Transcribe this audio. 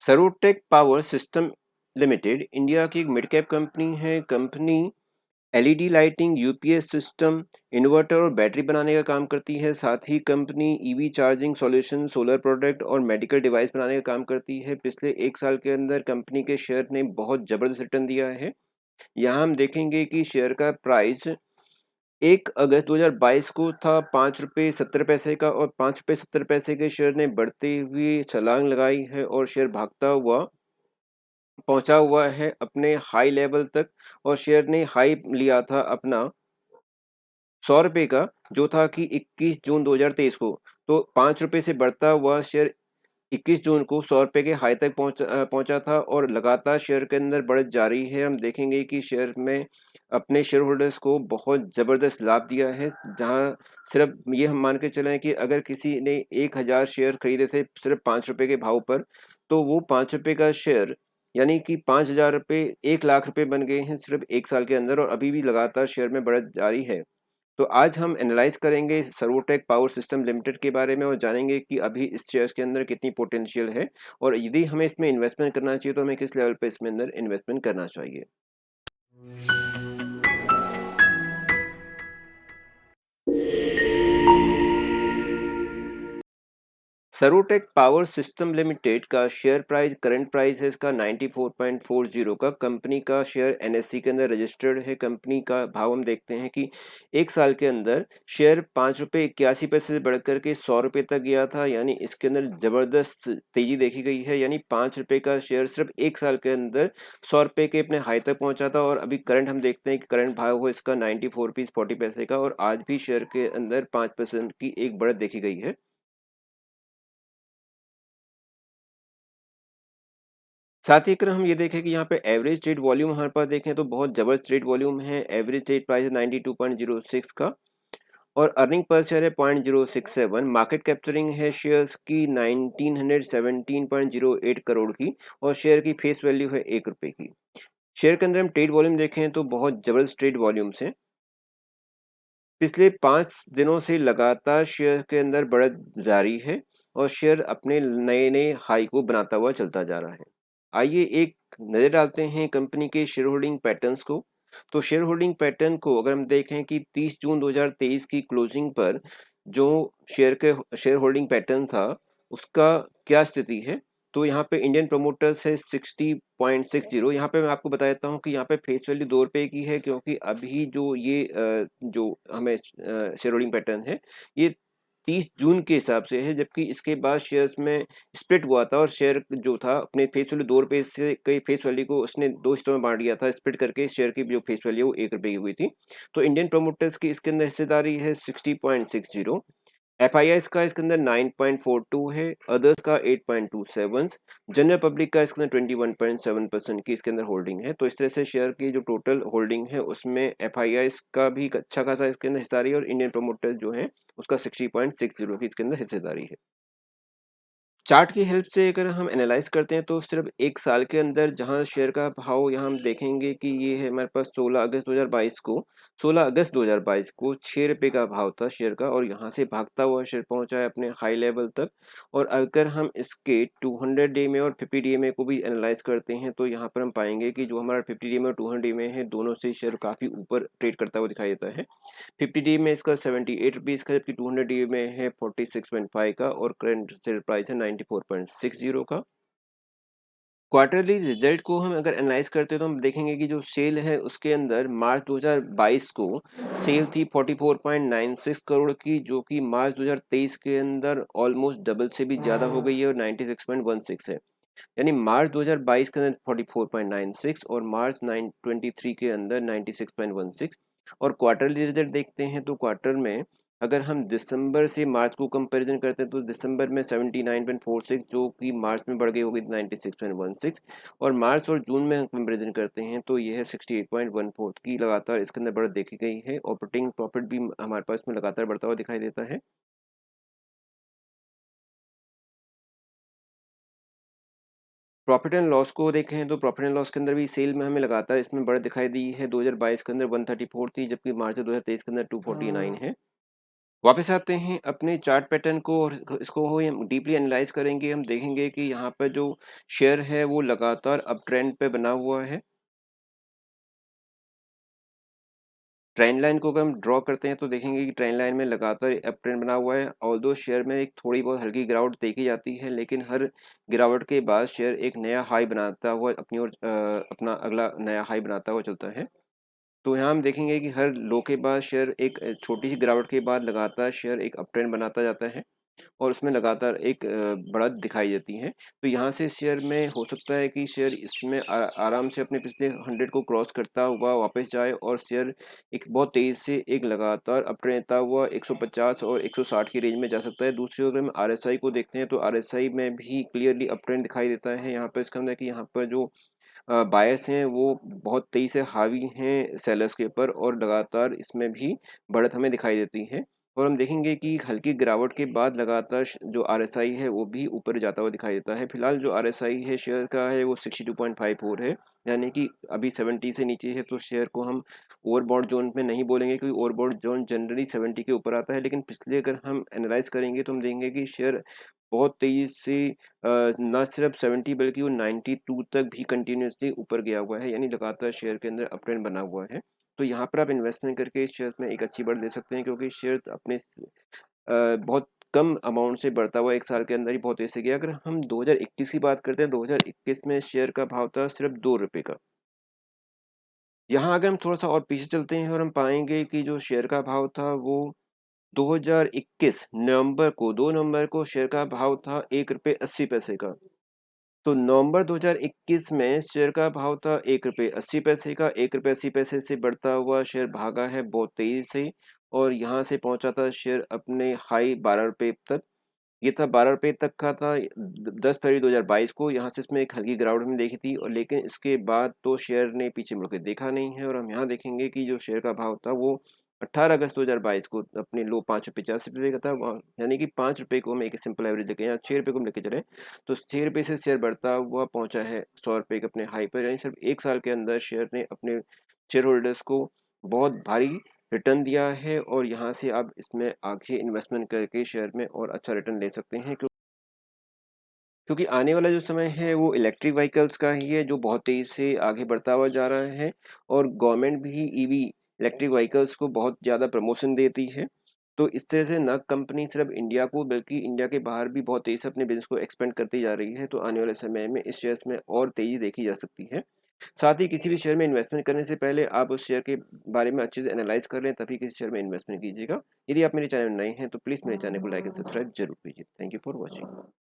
सरोटेक power system limited India की एक mid cap company है। Company LED lighting, UPS system, inverter और battery बनाने का काम करती है। साथ ही company EV charging solution, solar product और मेडिकल डिवाइस बनाने का काम करती है। पिछले 1 साल के अंदर कंपनी के शेयर ने बहुत ज़बरदस्त रिटर्न दिया है। यहाँ हम देखेंगे कि शेयर का प्राइस 1 अगस्त 2022 को था 5 रुपये 70 पैसे का, और 5 रुपये 70 पैसे के शेयर ने बढ़ते हुए छलांग लगाई है और शेयर भागता हुआ पहुंचा हुआ है अपने हाई लेवल तक। और शेयर ने हाई लिया था अपना 100 रुपये का, जो था कि 21 जून 2023 को। तो 5 रुपये से बढ़ता हुआ शेयर 21 जून को 100 रुपये के हाई तक पहुंचा था और लगातार शेयर के अंदर बढ़त जारी है। हम देखेंगे कि शेयर में अपने शेयर होल्डर्स को बहुत ज़बरदस्त लाभ दिया है, जहां सिर्फ ये हम मान के चलें कि अगर किसी ने 1000 शेयर खरीदे थे सिर्फ 5 रुपये के भाव पर, तो वो 5 रुपये का शेयर यानी कि 5000 रुपये 1 लाख रुपये बन गए हैं सिर्फ 1 साल के अंदर, और अभी भी लगातार शेयर में बढ़त जारी है। तो आज हम एनालाइज करेंगे सर्वोटेक पावर सिस्टम लिमिटेड के बारे में और जानेंगे कि अभी इस शेयर्स के अंदर कितनी पोटेंशियल है, और यदि हमें इसमें इन्वेस्टमेंट करना चाहिए तो हमें किस लेवल पे इसमें अंदर इन्वेस्टमेंट करना चाहिए। सरोटेक पावर सिस्टम लिमिटेड का शेयर प्राइस, करंट प्राइस है इसका 94.40 का। कंपनी का शेयर एनएससी के अंदर रजिस्टर्ड है। कंपनी का भाव हम देखते हैं कि 1 साल के अंदर शेयर 5 रुपये 81 पैसे से बढ़कर के 100 रुपये तक गया था, यानी इसके अंदर जबरदस्त तेजी देखी गई है। यानी 5 रुपये का शेयर सिर्फ 1 साल के अंदर 100 रुपये के अपने हाई तक पहुंचा था, और अभी करंट हम देखते हैं कि करंट भाव हो इसका 94 रुपीज़ 40 पैसे का, और आज भी शेयर के अंदर 5% की एक बढ़त देखी गई है। साथ ही अगर हम ये देखें कि यहाँ पे एवरेज ट्रेड वॉल्यूम हमारे पास देखें तो बहुत जबरदस्त ट्रेड वॉल्यूम है। एवरेज ट्रेड प्राइस है 92.06 का, और अर्निंग पर शेयर है 0.067। मार्केट कैप्चरिंग है शेयर्स की 1917.08 करोड़ की, और शेयर की फेस वैल्यू है 1 रुपये की। शेयर के अंदर हम ट्रेड वॉल्यूम देखें तो बहुत जबरदस्त ट्रेड वॉल्यूम्स हैं। पिछले 5 दिनों से लगातार शेयर के अंदर बढ़त जारी है, और शेयर अपने नए नए हाई को बनाता हुआ चलता जा रहा है। आइए एक नज़र डालते हैं कंपनी के शेयर होल्डिंग पैटर्न्स को। तो शेयर होल्डिंग पैटर्न को अगर हम देखें कि 30 जून 2023 की क्लोजिंग पर जो शेयर होल्डिंग पैटर्न था, उसका क्या स्थिति है। तो यहाँ पे इंडियन प्रोमोटर्स है 60.60। यहाँ पे मैं आपको बता देता हूँ कि यहाँ पे फेस वैल्यू 2 रुपये की है, क्योंकि अभी जो ये जो हमें शेयर होल्डिंग पैटर्न है, ये 30 जून के हिसाब से है, जबकि इसके बाद शेयर्स में स्प्लिट हुआ था, और शेयर जो था अपने फेस वैल्यू 2 रुपये से कई फेस वैल्यू को उसने 2 हिस्सों में बांट दिया था। स्प्लिट करके शेयर की जो फेस वैल्यू वो 1 रुपये की हुई थी। तो इंडियन प्रोमोटर्स की इसके अंदर हिस्सेदारी है 60.60। एफआईआईस का इसके अंदर 9.42 है, अदर्स का 8.27, जनरल पब्लिक का इसके अंदर 21.7% की इसके अंदर होल्डिंग है। तो इस तरह से शेयर की जो टोटल होल्डिंग है उसमें एफआईआईस का भी एक अच्छा खासा इसके अंदर हिस्सेदारी है, और इंडियन प्रोमोटर्स जो है उसका 60.60 की इसके अंदर हिस्सेदारी है। चार्ट की हेल्प से अगर हम एनालाइज करते हैं तो सिर्फ 1 साल के अंदर जहां शेयर का भाव, यहाँ हम देखेंगे कि ये है हमारे पास 16 अगस्त 2022 को 6 रुपये का भाव था शेयर का, और यहाँ से भागता हुआ शेयर पहुंचा है अपने हाई लेवल तक। और अगर हम इसके 200 डे में और 50 डे में को भी एनालाइज करते हैं तो यहाँ पर हम पाएंगे कि जो हमारा 50 डे में और 200 डे में है, दोनों से शेयर काफ़ी ऊपर ट्रेड करता हुआ दिखाई देता है। 50 डी में इसका 78 रुपीज़ का, जबकि 200 डी में है 46.5 का, और करंट सेल प्राइस है 94.60 का। क्वार्टरली रिजल्ट को हम अगर एनालाइज करते हैं तो हम देखेंगे कि जो सेल है उसके अंदर मार्च 2022 को सेल थी 44.96 करोड़ की, जो कि मार्च 2023 के अंदर ऑलमोस्ट डबल से भी ज़्यादा हो गई है और 96.16 है। यानी मार्च 2022 के अंदर 44.96 और मार्च 923 के अंदर 96.16। और क्वार्टरली रिजल्ट देखते हैं तो क्वार्टर में अगर हम दिसंबर से मार्च को कंपैरिजन करते हैं तो दिसंबर में 79.46, जो कि मार्च में बढ़ गई होगी 96.16, और मार्च और जून में हम कंपैरिजन करते हैं तो ये है 68.14 की लगातार इसके अंदर बढ़त देखी गई है। ऑपरेटिंग प्रॉफिट भी हमारे पास में लगातार बढ़ता हुआ दिखाई देता है। प्रॉफिट एंड लॉस को देखें तो प्रॉफिट एंड लॉस के अंदर भी सेल में हमें लगातार इसमें बढ़त दिखाई दी है। 2022 के अंदर 134 थी, जबकि मार्च 2023 के अंदर 249 है। वापस आते हैं अपने चार्ट पैटर्न को और इसको हम डीपली एनालाइज़ करेंगे। हम देखेंगे कि यहाँ पर जो शेयर है वो लगातार अप ट्रेंड पे बना हुआ है। ट्रेंड लाइन को अगर हम ड्रॉ करते हैं तो देखेंगे कि ट्रेंड लाइन में लगातार अप ट्रेंड बना हुआ है। ऑल्दो शेयर में एक थोड़ी बहुत हल्की गिरावट देखी जाती है, लेकिन हर गिरावट के बाद शेयर एक नया हाई बनाता हुआ अपनी ओर अपना अगला नया हाई बनाता हुआ चलता है। तो यहाँ हम देखेंगे कि हर लो के बाद शेयर एक छोटी सी गिरावट के बाद लगातार शेयर एक अप ट्रेंड बनाता जाता है और उसमें लगातार एक बढ़त दिखाई देती है। तो यहाँ से शेयर में हो सकता है कि शेयर इसमें आराम से अपने पिछले 100 को क्रॉस करता हुआ वापस जाए और शेयर एक बहुत तेज़ी से एक लगातार अप ट्रेंड लेता हुआ 150 और 160 की रेंज में जा सकता है। दूसरी ओर अगर हम आरएसआई को देखते हैं तो आरएसआई में भी क्लियरली अप ट्रेंड दिखाई देता है। यहाँ पर इसका मतलब है कि यहाँ पर जो बायर्स हैं वो बहुत तेज़ी से हावी हैं सेलर्स के ऊपर और लगातार इसमें भी बढ़त हमें दिखाई देती है। और हम देखेंगे कि हल्की गिरावट के बाद लगातार जो आरएसआई है वो भी ऊपर जाता हुआ दिखाई देता है। फिलहाल जो आरएसआई है शेयर का है वो 62.54 है, यानी कि अभी 70 से नीचे है। तो शेयर को हम ओवरबॉट जोन में नहीं बोलेंगे, क्योंकि ओवरबॉट जोन जनरली 70 के ऊपर आता है। लेकिन पिछले अगर हम एनालाइज करेंगे तो हम देखेंगे कि शेयर बहुत तेज़ी से ना सिर्फ 70 बल्कि वो 92 तक भी कंटिन्यूअसली ऊपर गया हुआ है, यानी लगातार शेयर के अंदर अप ट्रेंड बना हुआ है। तो यहाँ पर आप इन्वेस्टमेंट करके इस शेयर में एक अच्छी बढ़त ले सकते हैं, क्योंकि शेयर अपने बहुत कम अमाउंट से बढ़ता हुआ 1 साल के अंदर ही बहुत तेज़ी से गया। अगर हम 2021 की बात करते हैं, 2021 में शेयर का भाव था सिर्फ ₹2 का। यहाँ अगर हम थोड़ा-सा और पीछे चलते हैं और हम पाएँगे कि जो शेयर का भाव था वो 2021 नवंबर को 2 नवंबर को शेयर का भाव था ₹1.80 का। तो नवंबर 2021 में शेयर का भाव था ₹1.80 का। ₹1.80 से बढ़ता हुआ शेयर भागा है बहुत तेज़ी से और यहाँ से पहुँचा था शेयर अपने हाई ₹12 तक। ये था ₹12 तक का था 10 फरवरी 2022 को। यहाँ से इसमें एक हल्की गिरावट हमने देखी थी और लेकिन इसके बाद तो शेयर ने पीछे मुड़ के देखा नहीं है और हम यहाँ देखेंगे कि जो शेयर का भाव था वो 18 अगस्त 2022 को अपने लो ₹5.85 का था। यानी कि ₹5 को हम एक सिंपल एवरेज लेके यहाँ ₹6 को हम लेके चले तो ₹6 से शेयर बढ़ता हुआ पहुँचा है ₹100 के अपने हाई पर। यानी सिर्फ 1 साल के अंदर शेयर ने अपने शेयर होल्डर्स को बहुत भारी रिटर्न दिया है और यहाँ से आप इसमें आगे इन्वेस्टमेंट करके शेयर में और अच्छा रिटर्न ले सकते हैं। क्योंकि आने वाला जो समय है वो इलेक्ट्रिक व्हीकल्स का ही है, जो बहुत तेज़ी से आगे बढ़ता हुआ जा रहा है और गवर्नमेंट भी ईवी इलेक्ट्रिक व्हीकल्स को बहुत ज़्यादा प्रमोशन देती है। तो इस तरह से ना कंपनी सिर्फ इंडिया को बल्कि इंडिया के बाहर भी बहुत तेज़ी से अपने बिज़नेस को एक्सपेंड करती जा रही है। तो आने वाले समय में इस शेयर्स में और तेज़ी देखी जा सकती है। साथ ही किसी भी शेयर में इन्वेस्टमेंट करने से पहले आप उस शेयर के बारे में अच्छे से एनालाइज़ कर लें, तभी किसी शेयर में इन्वेस्टमेंट कीजिएगा। यदि आप मेरे चैनल में नए हैं तो प्लीज़ मेरे चैनल को लाइक एंड सब्सक्राइब ज़रूर कीजिए। Thank you for watching.